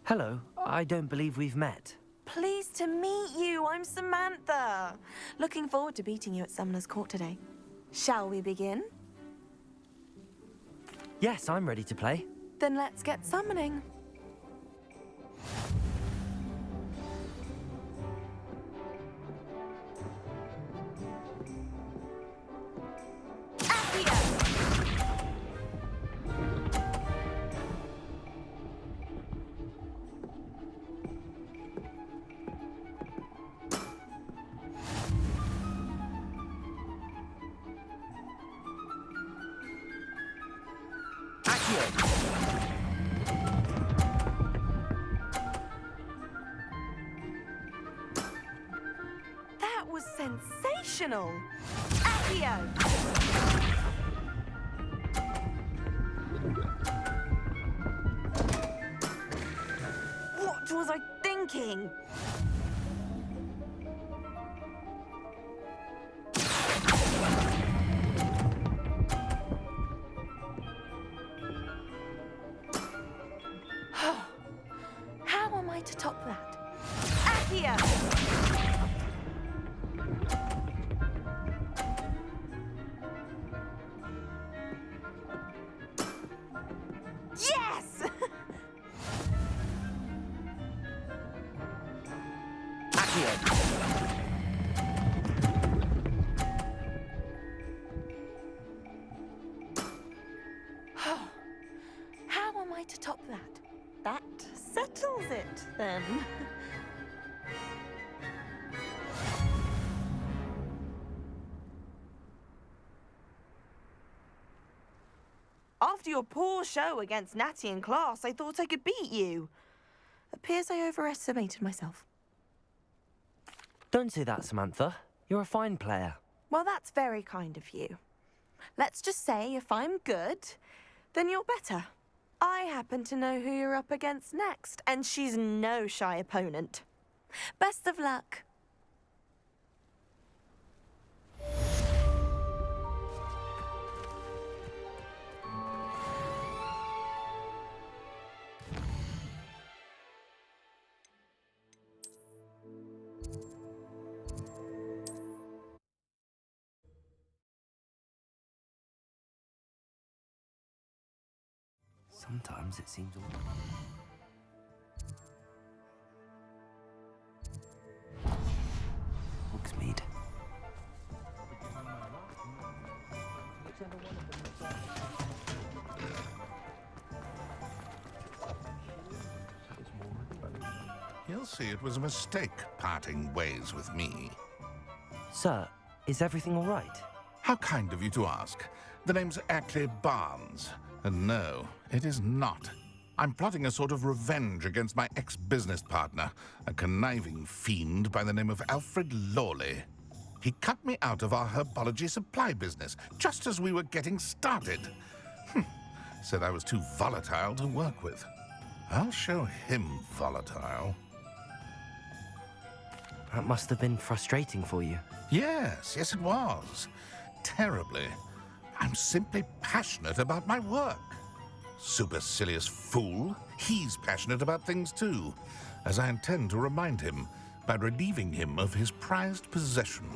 Hello, I don't believe we've met. Pleased to meet you. I'm Samantha. Looking forward to beating you at Summoner's Court today. Shall we begin? Yes, I'm ready to play. Then let's get summoning. That was sensational! Accio! What was I thinking? How am I to top that? Accio! Yes! How am I to top that? That settles it, then. After your poor show against Natty in class, I thought I could beat you. Appears I overestimated myself. Don't say that, Samantha. You're a fine player. Well, that's very kind of you. Let's just say if I'm good, then you're better. I happen to know who you're up against next, and she's no shy opponent. Best of luck. Sometimes it seems all... Hogsmeade. You'll see it was a mistake parting ways with me. Sir, is everything all right? How kind of you to ask. The name's Ackley Barnes. And no, it is not. I'm plotting a sort of revenge against my ex-business partner, a conniving fiend by the name of Alfred Lawley. He cut me out of our herbology supply business just as we were getting started. Said I was too volatile to work with. I'll show him volatile. That must have been frustrating for you. Yes, it was. Terribly. I'm simply passionate about my work. Supercilious fool. He's passionate about things too, as I intend to remind him by relieving him of his prized possession.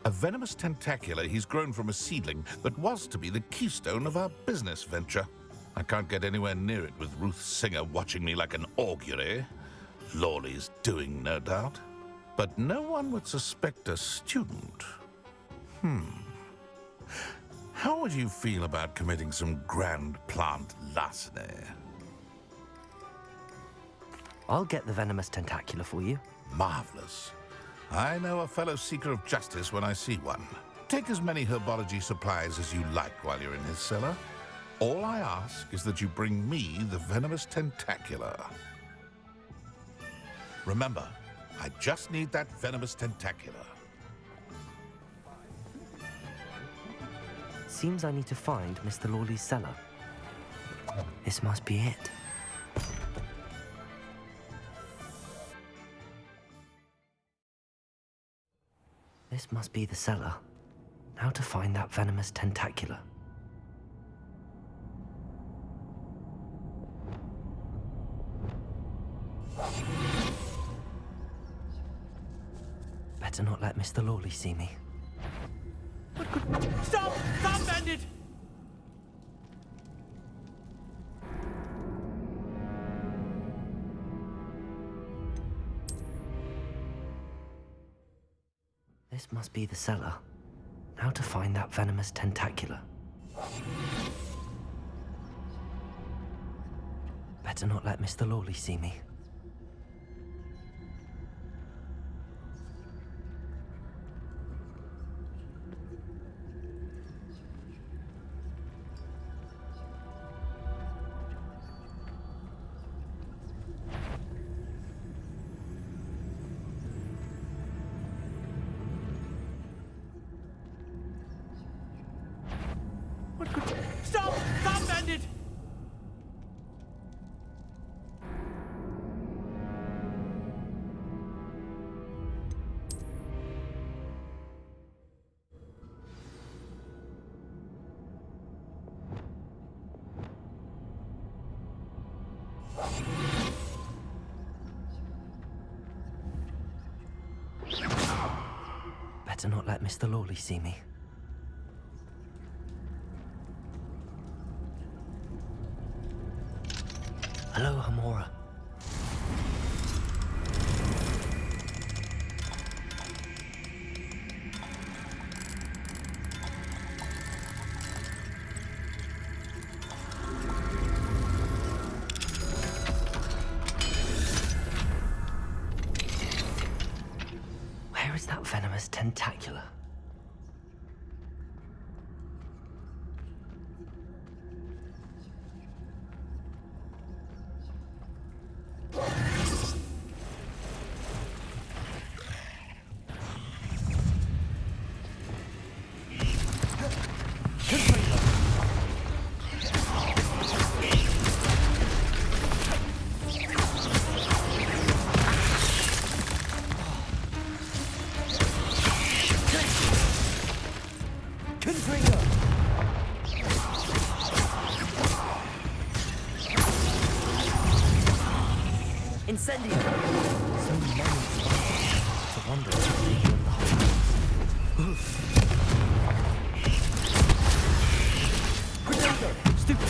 A venomous tentacula he's grown from a seedling that was to be the keystone of our business venture. I can't get anywhere near it with Ruth Singer watching me like an augury. Lawley's doing, no doubt. But no one would suspect a student. How would you feel about committing some grand plant larceny? I'll get the venomous tentacula for you. Marvelous. I know a fellow seeker of justice when I see one. Take as many herbology supplies as you like while you're in his cellar. All I ask is that you bring me the venomous tentacula. Remember, I just need that venomous tentacula. Seems I need to find Mr. Lawley's cellar. This must be it. This must be the cellar. Now to find that venomous tentacula. Better not let Mr. Lawley see me. Stop! Stop, Bandit! This must be the cellar. Now to find that venomous tentacula. Better not let Mr. Lawley see me. Stop! Stop, Bandit! Better not let Mr. Lawley see me. Hello, Hamora. Where is that venomous tentacula? Incendio! So many to wonder if they heal the whole. Predator! Stupid!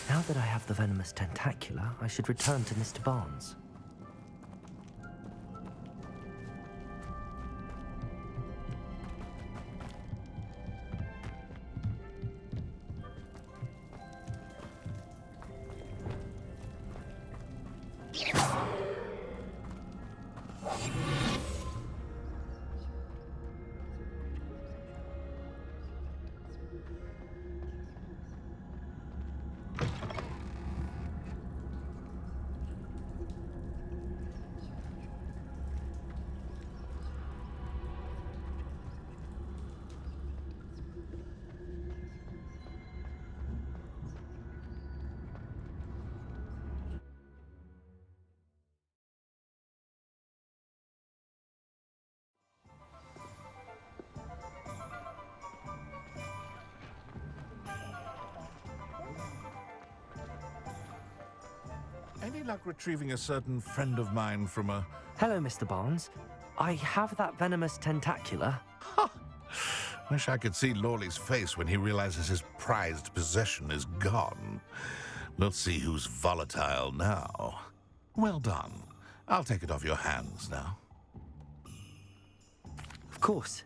Now that I have the venomous tentacula, I should return to Mr. Barnes. Any luck retrieving a certain friend of mine from a... Hello, Mr. Barnes. I have that venomous tentacula. Wish I could see Lawley's face when he realizes his prized possession is gone. Let's see who's volatile now. Well done. I'll take it off your hands now. Of course.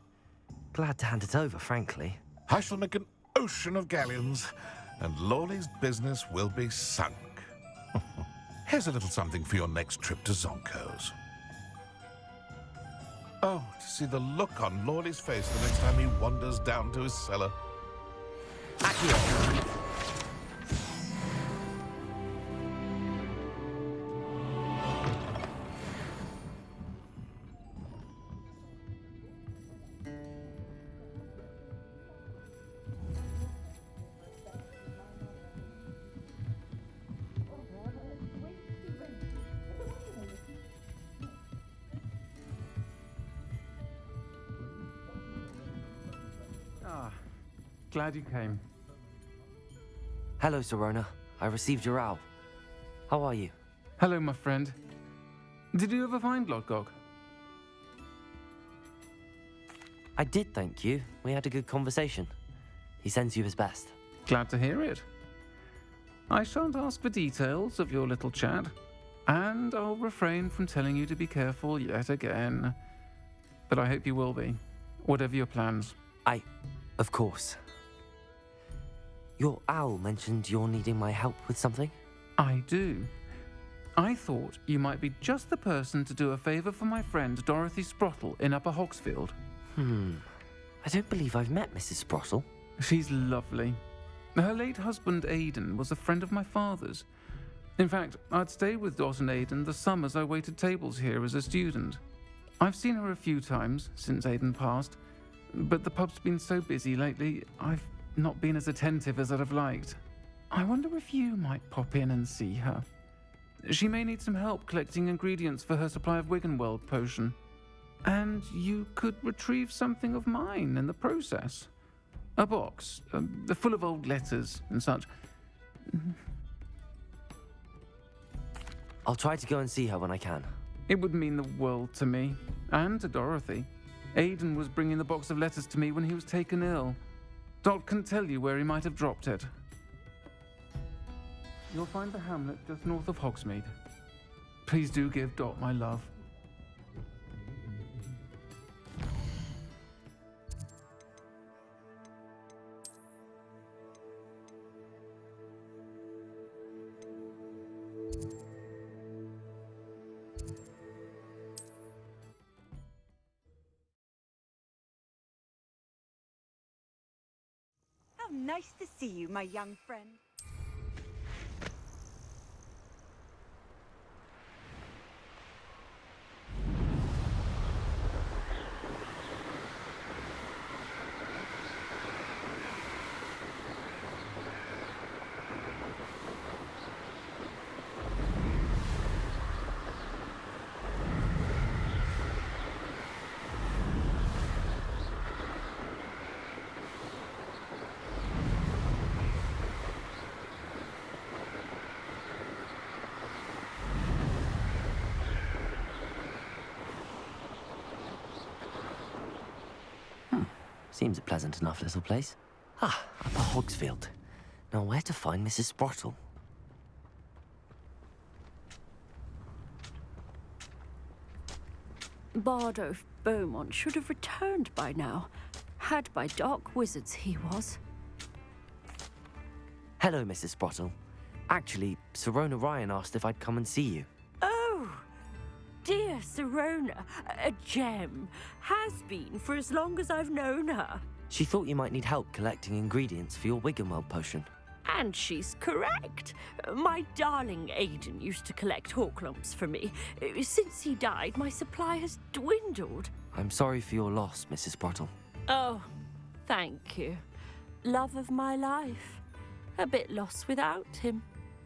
Glad to hand it over, frankly. I shall make an ocean of galleons, and Lawley's business will be sunk. Here's a little something for your next trip to Zonko's. Oh, to see the look on Lawley's face the next time he wanders down to his cellar. Accio! Glad you came. Hello, Sirona. I received your owl. How are you? Hello, my friend. Did you ever find Lodgok? I did, thank you. We had a good conversation. He sends you his best. Glad to hear it. I shan't ask for details of your little chat, and I'll refrain from telling you to be careful yet again. But I hope you will be, whatever your plans. Of course. Your owl mentioned you're needing my help with something? I do. I thought you might be just the person to do a favor for my friend Dorothy Sprottle in Upper Hogsfield. I don't believe I've met Mrs. Sprottle. She's lovely. Her late husband Aidan was a friend of my father's. In fact, I'd stayed with Dot and Aidan the summers I waited tables here as a student. I've seen her a few times since Aidan passed, but the pub's been so busy lately, I've not been as attentive as I'd have liked. I wonder if you might pop in and see her. She may need some help collecting ingredients for her supply of Wiggenweld potion. And you could retrieve something of mine in the process. A box, full of old letters and such. I'll try to go and see her when I can. It would mean the world to me, and to Dorothy. Aidan was bringing the box of letters to me when he was taken ill. Dot can tell you where he might have dropped it. You'll find the hamlet just north of Hogsmeade. Please do give Dot my love. How nice to see you, my young friend. Seems a pleasant enough little place. Upper Hogsfield. Now where to find Mrs. Sprottle? Bardo Beaumont should have returned by now. Had by dark wizards he was. Hello, Mrs. Sprottle. Actually, Sirona Ryan asked if I'd come and see you. Oh, dear Sirona, a gem. Has been for as long as I've known her. She thought you might need help collecting ingredients for your Wiggenweld potion. And she's correct. My darling Aidan used to collect hawklumps for me. Since he died, my supply has dwindled. I'm sorry for your loss, Mrs. Sprottle. Oh, thank you. Love of my life. A bit lost without him.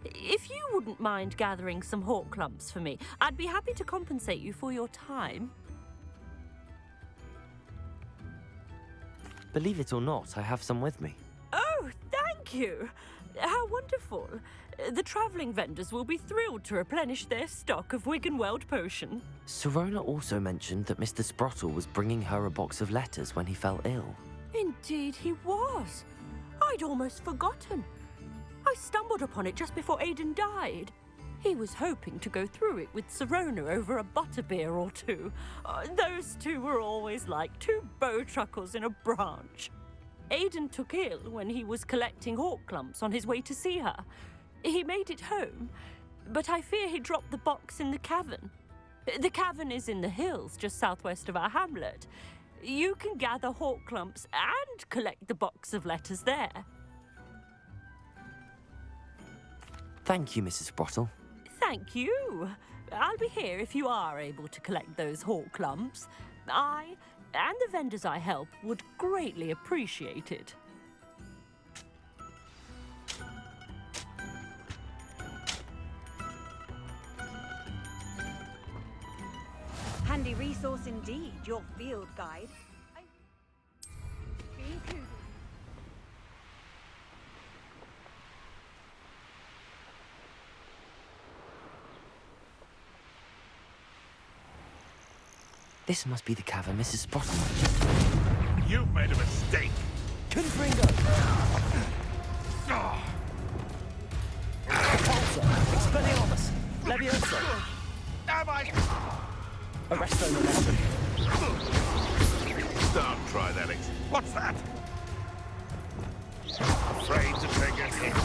If you wouldn't mind gathering some hawklumps for me, I'd be happy to compensate you for your time. Believe it or not, I have some with me. Oh, thank you. How wonderful. The travelling vendors will be thrilled to replenish their stock of Wiggenweld potion. Sirona also mentioned that Mr. Sprottle was bringing her a box of letters when he fell ill. Indeed he was. I'd almost forgotten. I stumbled upon it just before Aiden died. He was hoping to go through it with Sirona over a butterbeer or two. Those two were always like two bowtruckles in a branch. Aiden took ill when he was collecting hawk clumps on his way to see her. He made it home, but I fear he dropped the box in the cavern. The cavern is in the hills just southwest of our hamlet. You can gather hawk clumps and collect the box of letters there. Thank you, Mrs. Sprottle. Thank you. I'll be here if you are able to collect those hawk clumps. I and the vendors I help would greatly appreciate it. Handy resource indeed, your field guide. Be included. This must be the cavern Mrs. Sprottle mentioned. You've made a mistake. Confringo! Repulsor! Expelliarmus! Leviosa! Am I? Arresto Momentum! Don't try that, Alex. What's that? Afraid to take a hit.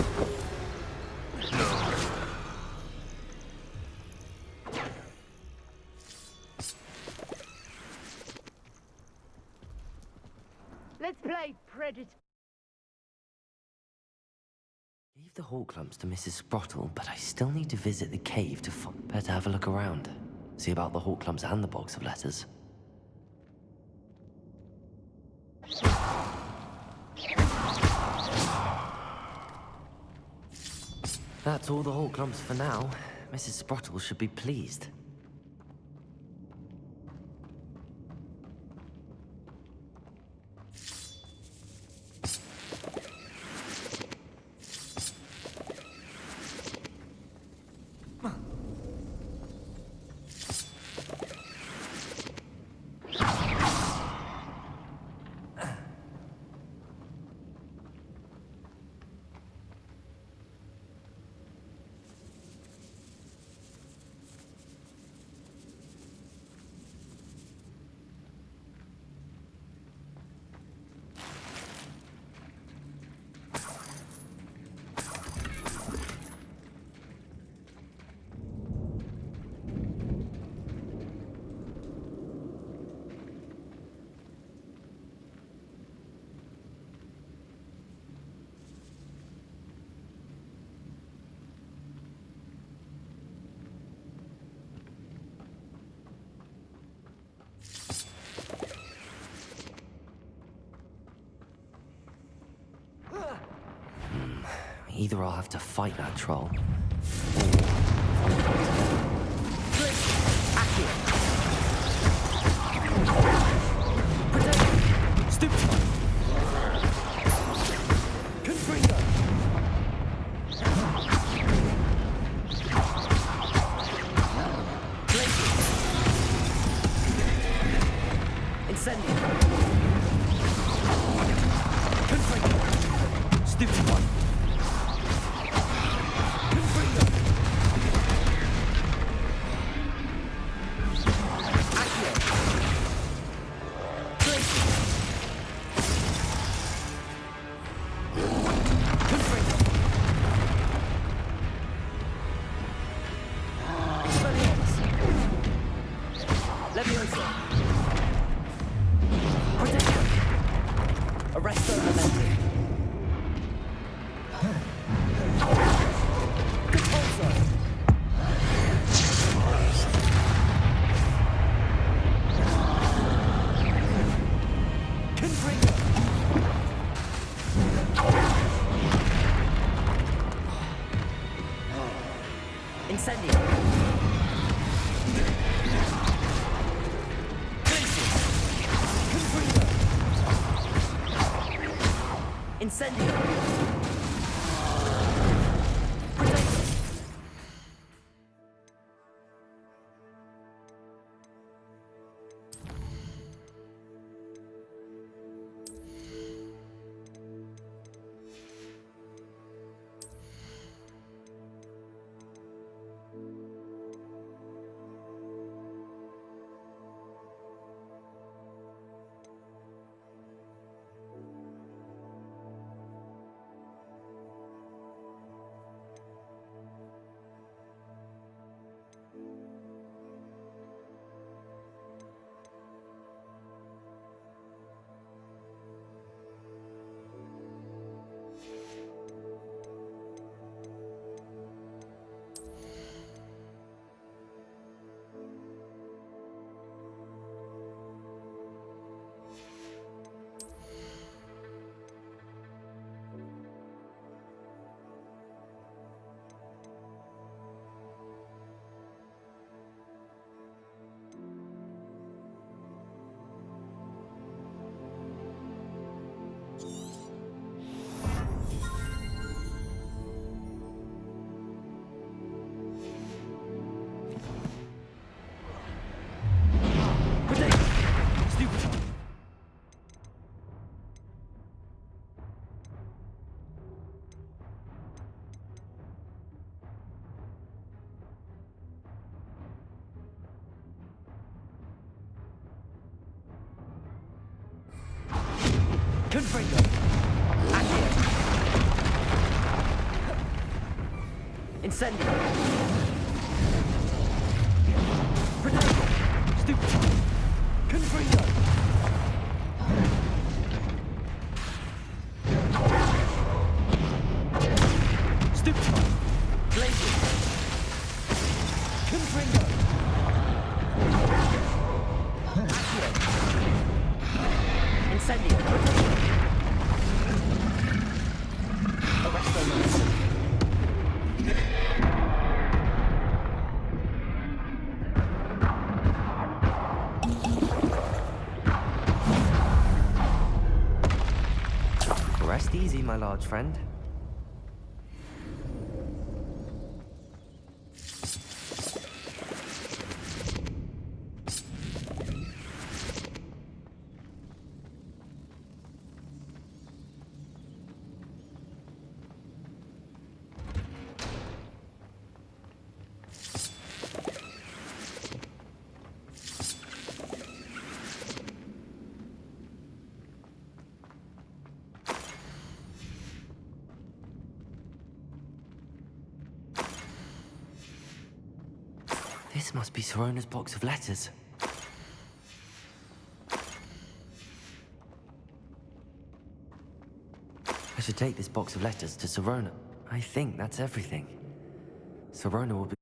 No. Let's play Predator. Leave the hawk clumps to Mrs. Sprottle, but I still need to visit the cave to better have a look around. See about the hawk clumps and the box of letters. That's all the hawk clumps for now. Mrs. Sprottle should be pleased. Either I'll have to fight that troll, Confringo. Accio. Incendio. Protego. Stupefy. Confringo. Stupefy. Blazing. Confringo. Accio. Incendio. Arresto. Rest easy, my large friend. This must be SIRONA'S box of letters. I should take this box of letters to SIRONA. I think that's everything. SIRONA will be...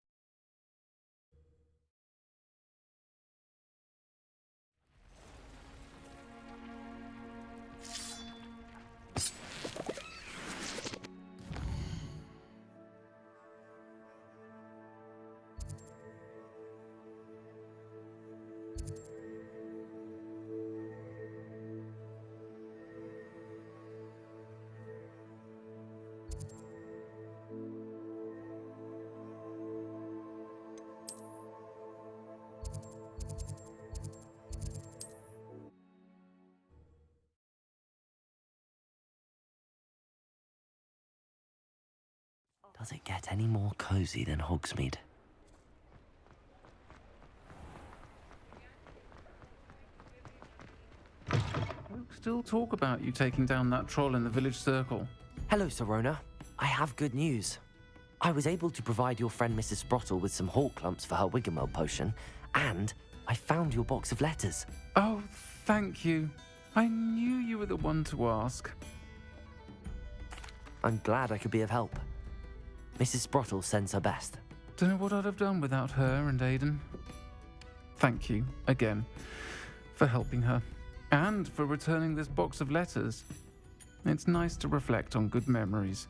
Does it get any more cozy than Hogsmeade? Folk still talk about you taking down that troll in the village circle. Hello, SIRONA. I have good news. I was able to provide your friend Mrs. Sprottle with some hawk clumps for her Wiggenweld potion, and I found your box of letters. Oh, thank you. I knew you were the one to ask. I'm glad I could be of help. Mrs. Sprottle sends her best. Don't know what I'd have done without her and Aiden. Thank you, again, for helping her, and for returning this box of letters. It's nice to reflect on good memories.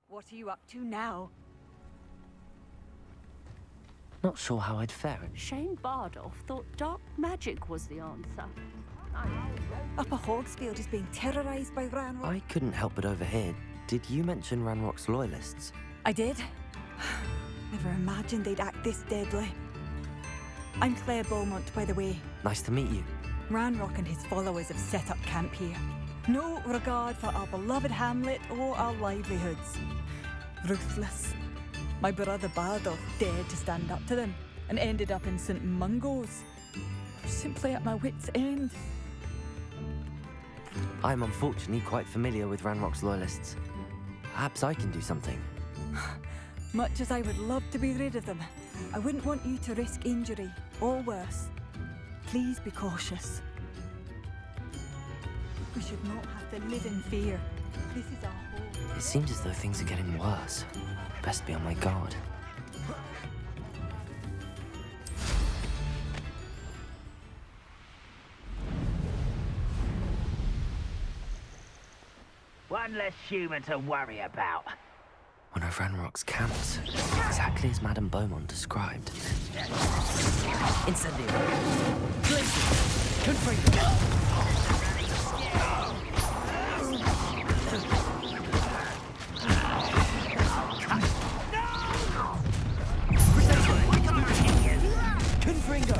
What are you up to now? Not sure how I'd fare. Shane Bardolph thought dark magic was the answer. Upper Hogsfield is being terrorised by Ranrock. I couldn't help but overhear. Did you mention Ranrock's loyalists? I did. Never imagined they'd act this deadly. I'm Claire Beaumont, by the way. Nice to meet you. Ranrock and his followers have set up camp here. No regard for our beloved hamlet or our livelihoods. Ruthless. My brother Bardolph dared to stand up to them and ended up in St. Mungo's. I'm simply at my wit's end. I'm unfortunately quite familiar with Ranrock's loyalists. Perhaps I can do something. Much as I would love to be rid of them, I wouldn't want you to risk injury or worse. Please be cautious. We should not have to live in fear. This is our home. It seems as though things are getting worse. Best be on my guard. One less human to worry about. One of Ranrock's camps, exactly as Madame Beaumont described. Incendio! Glacier! Confringo! Confringo!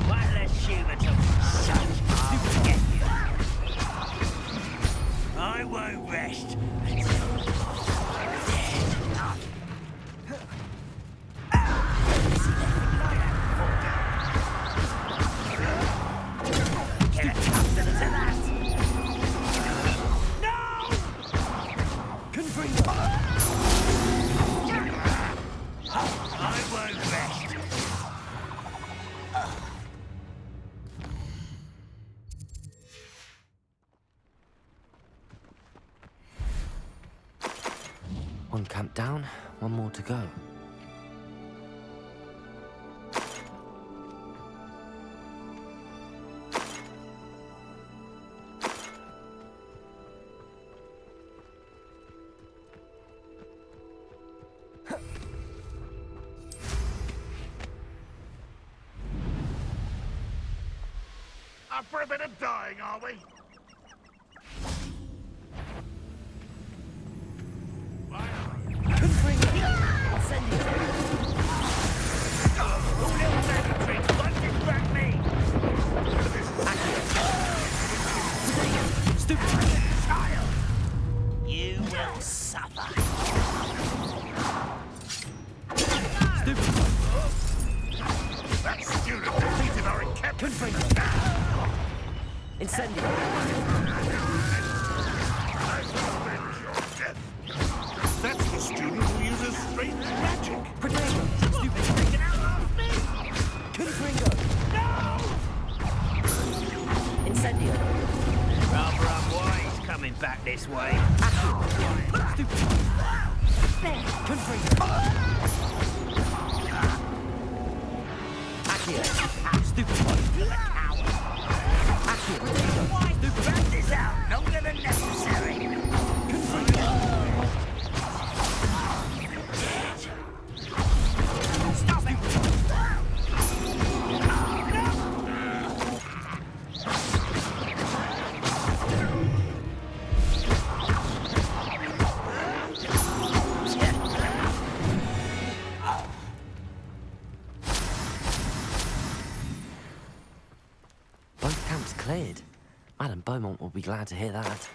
One less human to such I'll get you. I won't rest One camp down, one more to go. Up for a bit of dying, are we? You will suffer. That student defeated our encampment. Incendio! That's the student who uses strange magic. Confringo! Incendio! Rather unwise coming back this way. Confringo! Accio! Stupid one! Accio! Rat this out longer than necessary. Stop it! Both camps cleared. Madame Beaumont will be glad to hear that.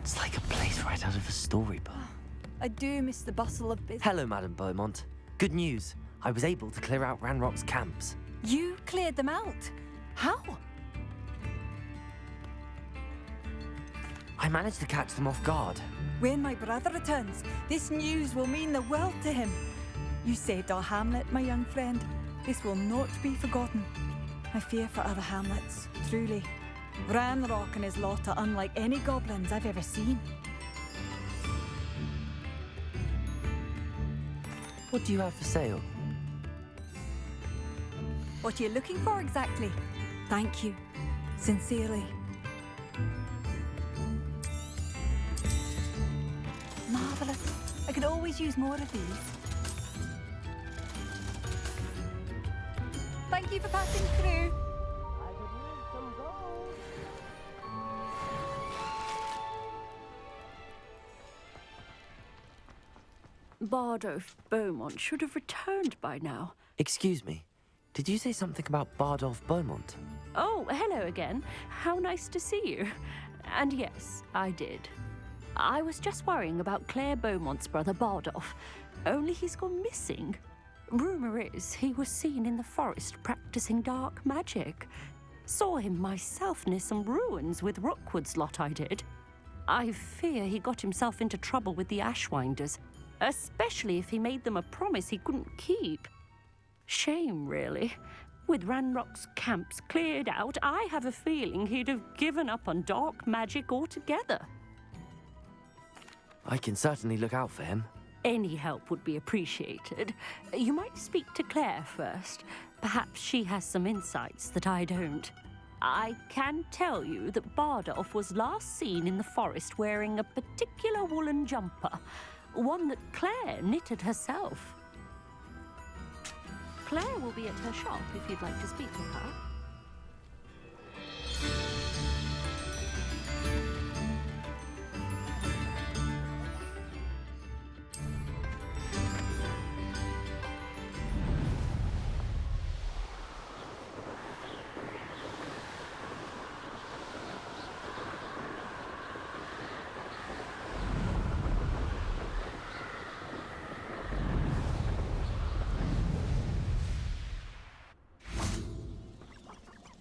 It's like a place right out of a storybook. I do miss the bustle of business. Hello, Madame Beaumont. Good news. I was able to clear out Ranrock's camps. You cleared them out? How? I managed to catch them off guard. When my brother returns, this news will mean the world to him. You saved our hamlet, my young friend. This will not be forgotten. I fear for other hamlets, truly. Ranrock and his lot are unlike any goblins I've ever seen. What do you have for sale? What are you looking for exactly? Thank you. Sincerely. Marvellous. I could always use more of these. Thank you for passing through. Bardolph Beaumont should have returned by now. Excuse me. Did you say something about Bardolph Beaumont? Oh, hello again. How nice to see you. And yes, I did. I was just worrying about Claire Beaumont's brother Bardolph. Only he's gone missing. Rumour is he was seen in the forest practicing dark magic. Saw him myself near some ruins with Rookwood's lot I did. I fear he got himself into trouble with the Ashwinders, especially if he made them a promise he couldn't keep. Shame, really. With Ranrock's camps cleared out, I have a feeling he'd have given up on dark magic altogether. I can certainly look out for him. Any help would be appreciated. You might speak to Claire first. Perhaps she has some insights that I don't. I can tell you that Bardolph was last seen in the forest wearing a particular woolen jumper, one that Claire knitted herself. Claire will be at her shop if you'd like to speak with her.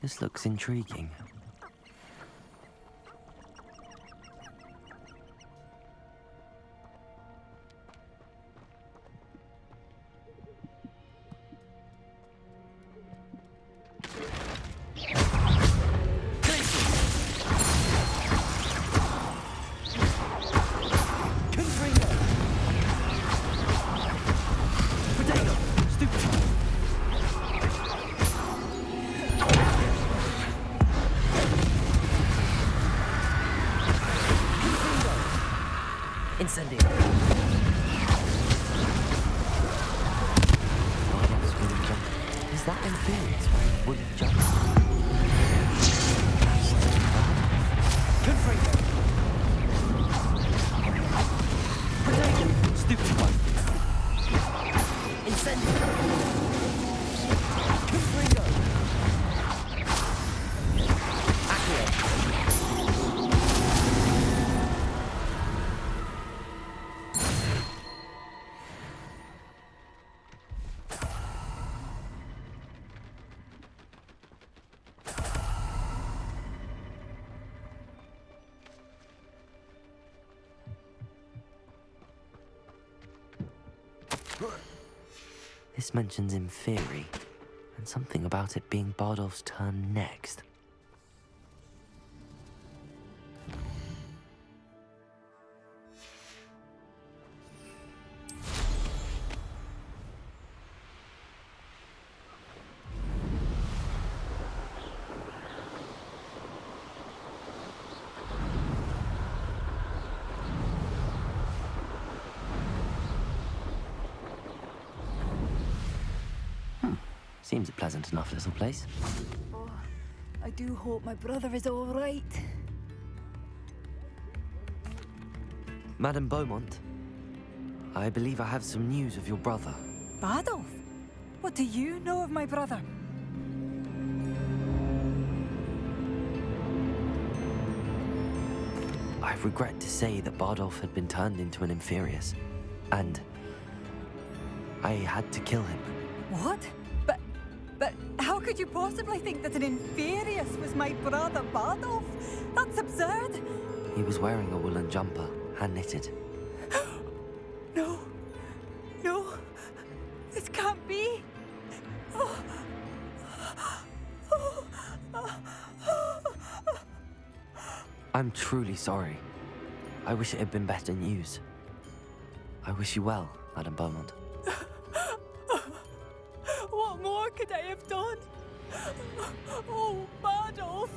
This looks intriguing. Incendio. Is that Inferius wearing wooden jumper? Confringo. Potato. Stupid one. Incendio. Confringo. Accio. This mentions Inferi, and something about it being Bardolph's turn next. Seems a pleasant enough little place. Oh, I do hope my brother is all right. Madame Beaumont, I believe I have some news of your brother. Bardolph? What do you know of my brother? I regret to say that Bardolph had been turned into an Inferius, and I had to kill him. What? But how could you possibly think that an Inferius was my brother Bardolph? That's absurd. He was wearing a woolen jumper, hand-knitted. No. No. This can't be. I'm truly sorry. I wish it had been better news. I wish you well, Madame Beaumont. What more could I have done? Oh, Bardolph!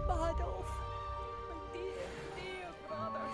Bardolph, my dear, dear brother.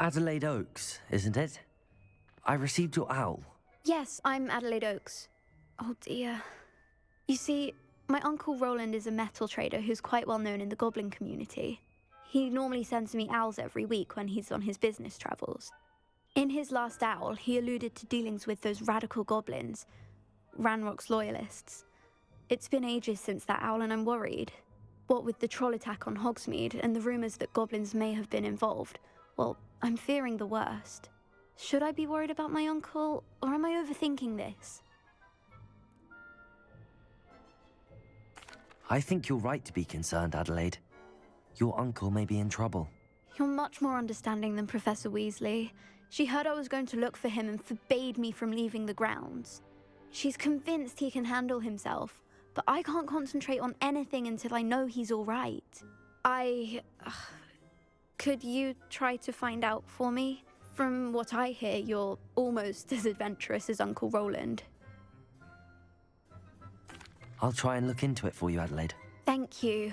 Adelaide Oaks, isn't it? I received your owl. Yes, I'm Adelaide Oaks. Oh dear. You see, my Uncle Roland is a metal trader who's quite well known in the goblin community. He normally sends me owls every week when he's on his business travels. In his last owl, he alluded to dealings with those radical goblins, Ranrock's loyalists. It's been ages since that owl and I'm worried. What with the troll attack on Hogsmeade and the rumours that goblins may have been involved, well, I'm fearing the worst. Should I be worried about my uncle, or am I overthinking this? I think you're right to be concerned, Adelaide. Your uncle may be in trouble. You're much more understanding than Professor Weasley. She heard I was going to look for him and forbade me from leaving the grounds. She's convinced he can handle himself, but I can't concentrate on anything until I know he's all right. Could you try to find out for me? From what I hear, you're almost as adventurous as Uncle Roland. I'll try and look into it for you, Adelaide. Thank you.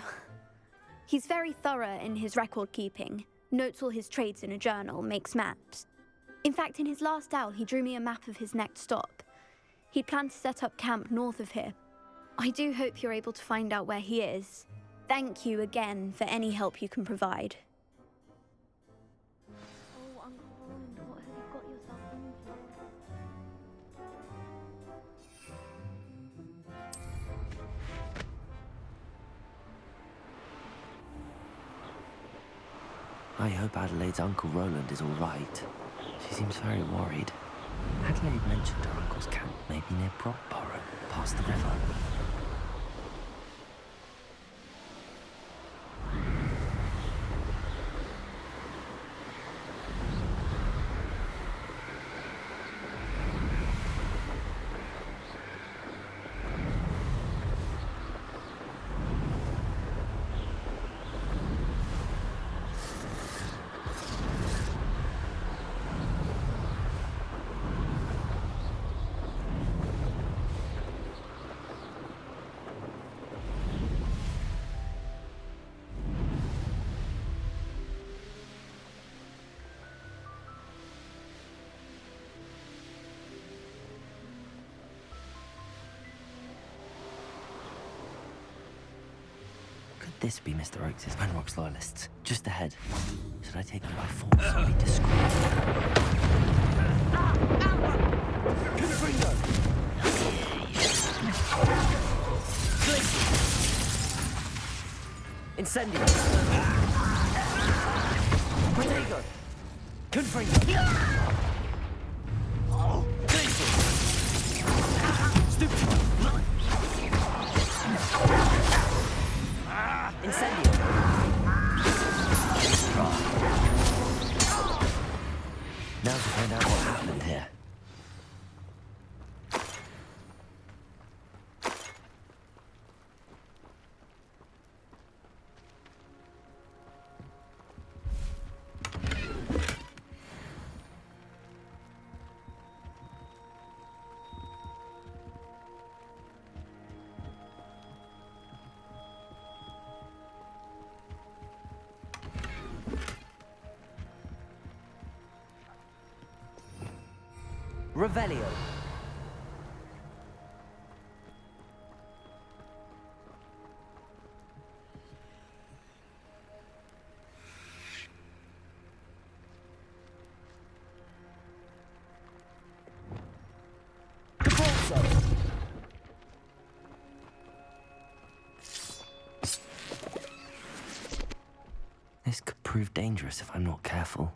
He's very thorough in his record keeping, notes all his trades in a journal, makes maps. In fact, in his last owl, he drew me a map of his next stop. He'd planned to set up camp north of here. I do hope you're able to find out where he is. Thank you again for any help you can provide. Oh, Uncle Roland, what have you got yourself into? I hope Adelaide's Uncle Roland is all right. She seems very worried. Adelaide mentioned her uncle's camp may be near Brockborough, past the river. This be Mr. Oaks' Ranrock's loyalists. Just ahead. Should I take them by force or be discreet? Confringo! Incendio! Protego! Confringo! Stupid! Revelio. This could prove dangerous if I'm not careful.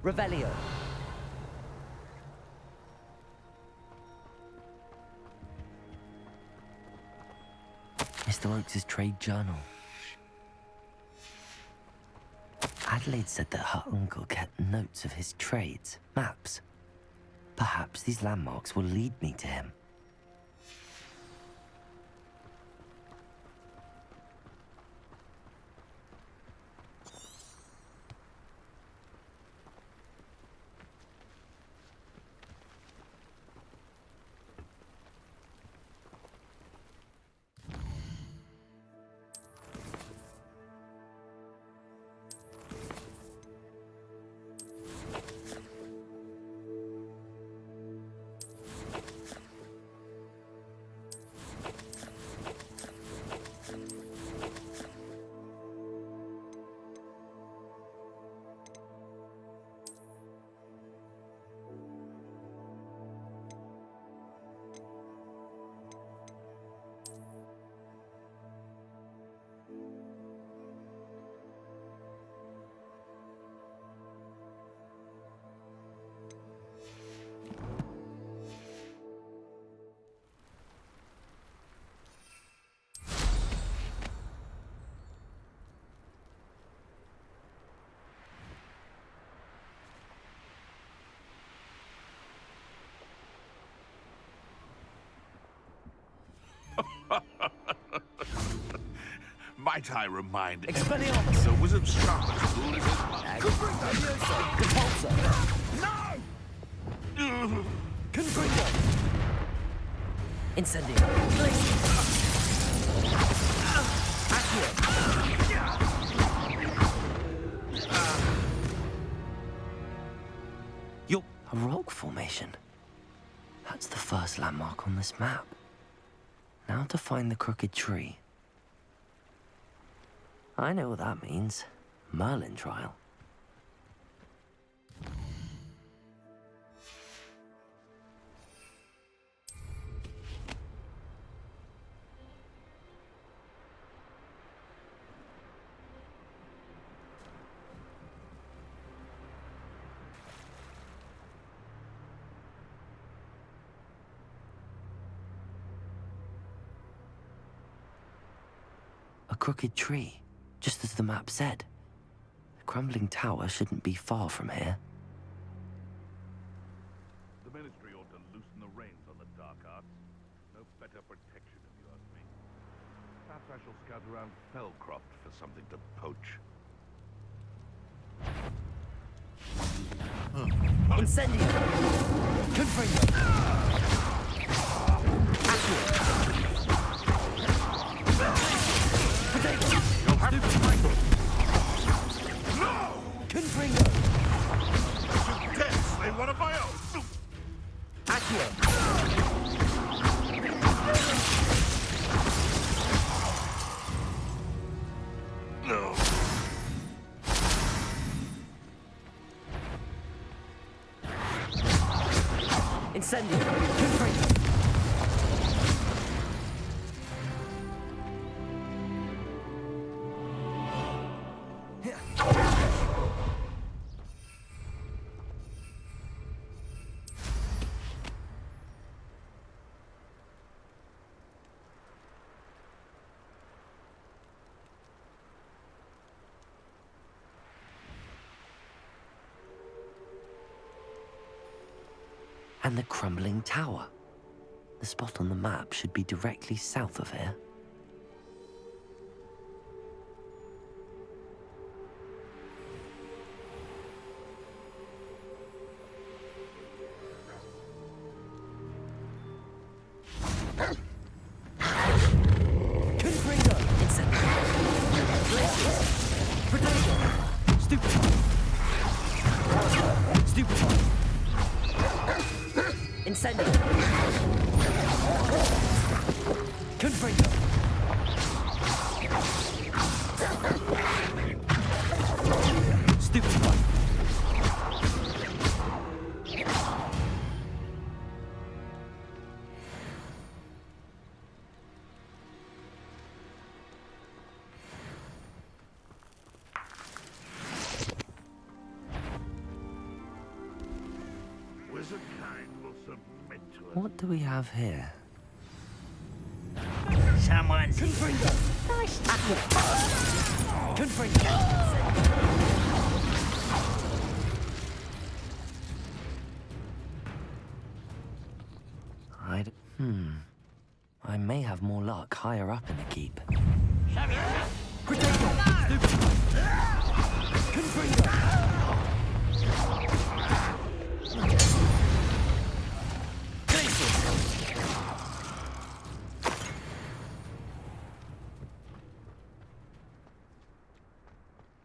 Revelio. Mr. Oakes' trade journal. Adelaide said that her uncle kept notes of his trades, maps. Perhaps these landmarks will lead me to him. Might I remind Expelliarmus. the wizard's sharpest tool is his mind. Repulsor. No! Confringo. Incendio. You're a rock formation. That's the first landmark on this map. Now to find the crooked tree. I know what that means. Merlin trial. A crooked tree. Just as the map said. The crumbling tower shouldn't be far from here. The Ministry ought to loosen the reins on the dark arts. No better protection, if you ask me. Perhaps I shall scout around Fellcroft for something to poach. Incendio. Confringo. Confringo. You dare slay one of my own! Accio. No. Incendio. Confringo. And the crumbling tower. The spot on the map should be directly south of here. Incendio. Confringo. Stupid one. What do we have here? Someone's Confringo. nice. Confringo. I may have more luck higher up in the keep. Protego. Stupid. Confringo.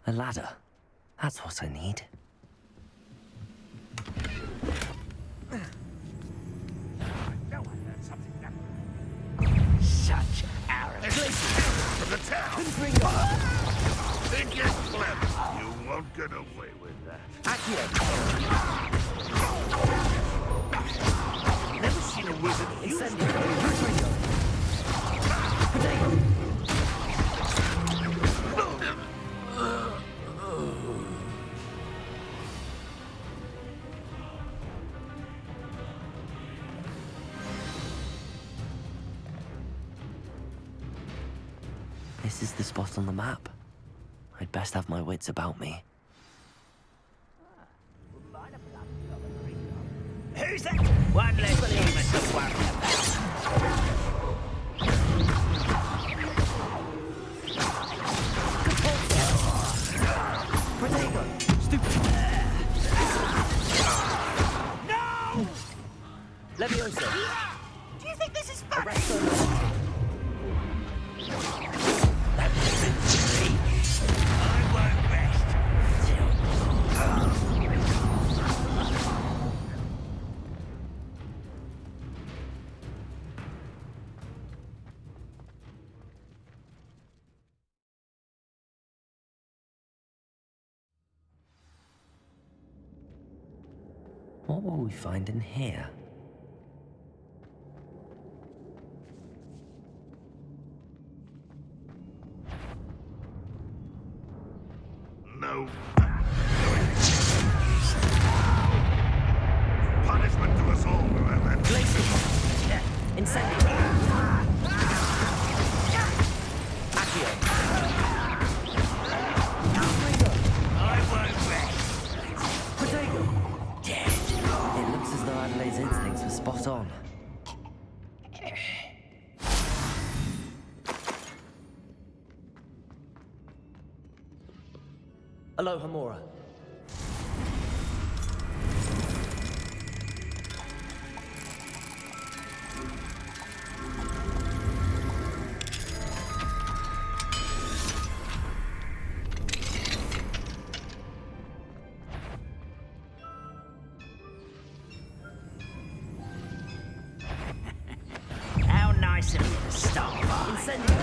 A ladder. That's what I need. Such arrogance. From the town! Confringo. Think you're clever. You won't get away with that. Accio. Never seen a wizard Incendio. Confringo. Protego. This is the spot on the map. I'd best have my wits about me. Who's that? One less demon to worry Protego. Stupid. No! Levioso. Do you think this is funny? Arresto. That wasn't me. I won't rest till... What will we find in here? No. Punishment to us all, whoever. Incendio. Accio. I won't rest. Protego. Dead. It looks as though Adelaide's instincts were spot on. Aloha Mora. How nice of you to stop by. Incendio.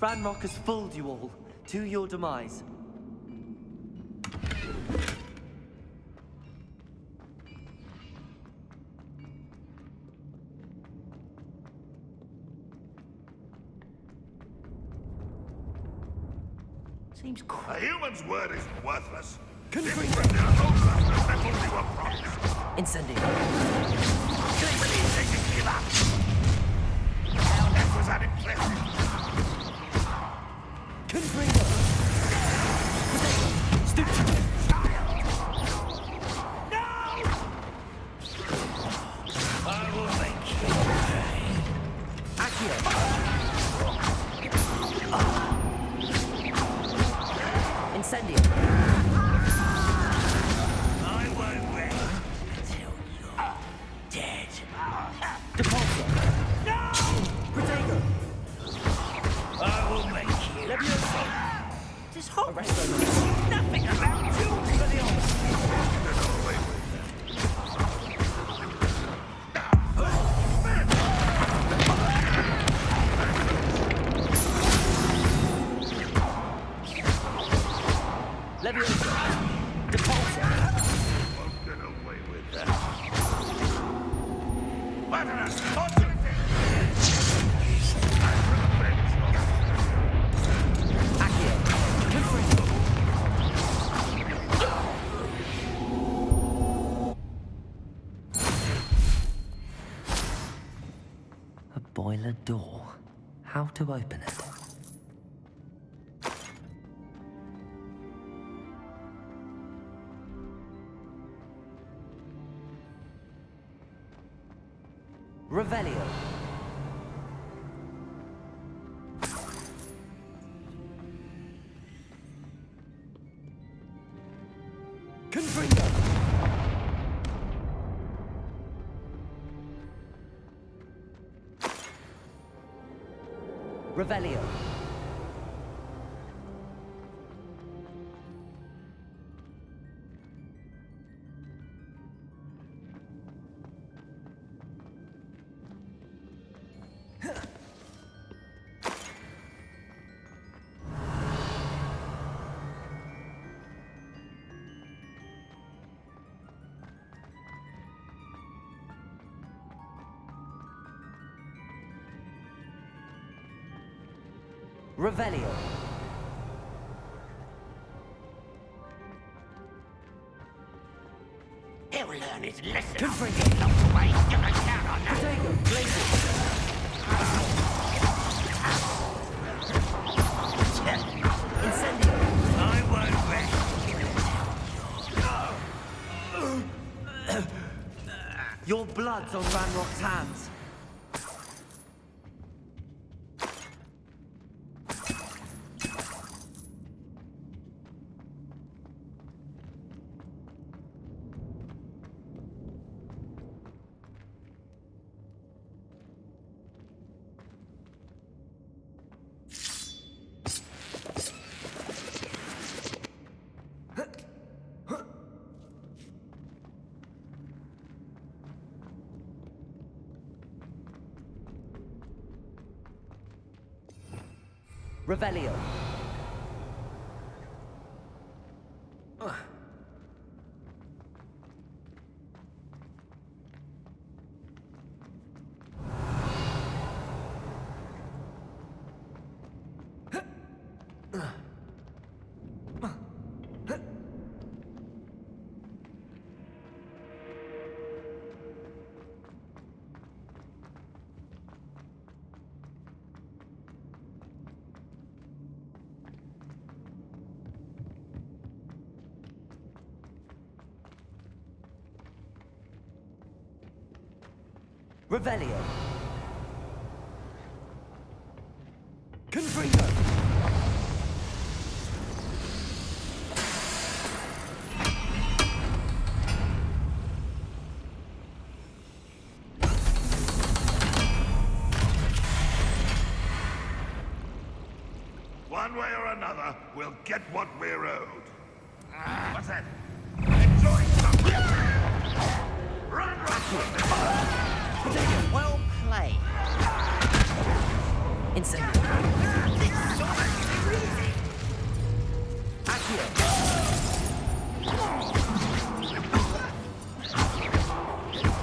Ranrock has fooled you all, to your demise. Seems A crazy. human's word is worthless. Confringo. Different than those bastards that only were promised. Incendio. Please, they can give up. Now that was unimpressive. Confringo. Stupid. I will make you pay. Accio. Incendio. I won't rest until you're dead. Depulso. Protego. I will make you. Levioso. This Hogwarts Arresto. is nothing. nothing about you for the Leviosa! Depulsor! Won't get away with that. Accio! Confringo! A boiler door. How to open it? Revelio. Confringo. Revelio. Revelio. He'll learn his lesson. Confringo. Lots of ways you can count on that. Protego. Blazing. Incendio. I won't rest. Your blood's on Ranrock's hands. Revelio. Revelio. Confringo. One way or another, we'll get what we're owed. What's that? Enjoy something! Run, Well played. Incendio. Accio.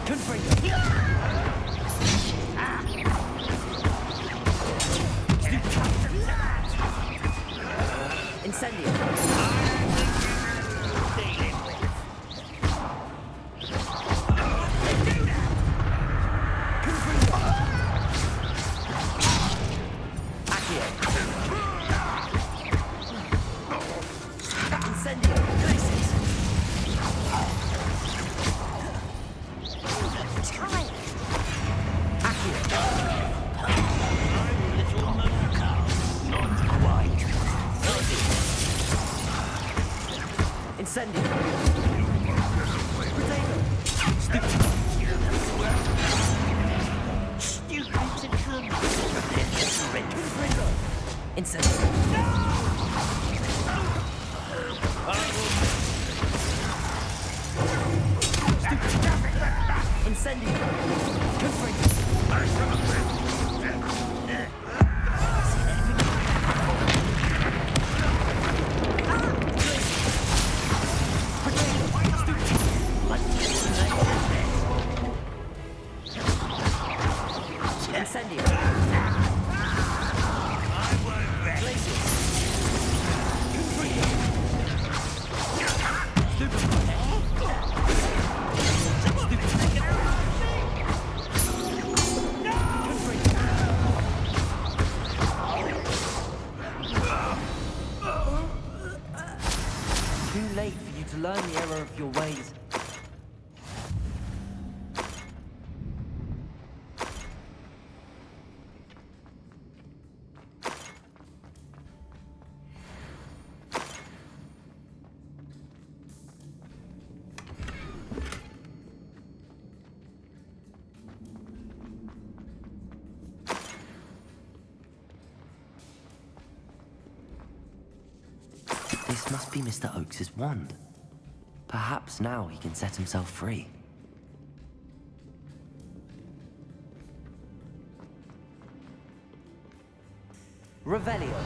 Confringo. Incendio. Incendio. Stupid to come. Incendio. Incendio! Incendio! Too late for you to learn the error of your ways. This must be Mr. Oakes's wand. Perhaps now he can set himself free. Revelio.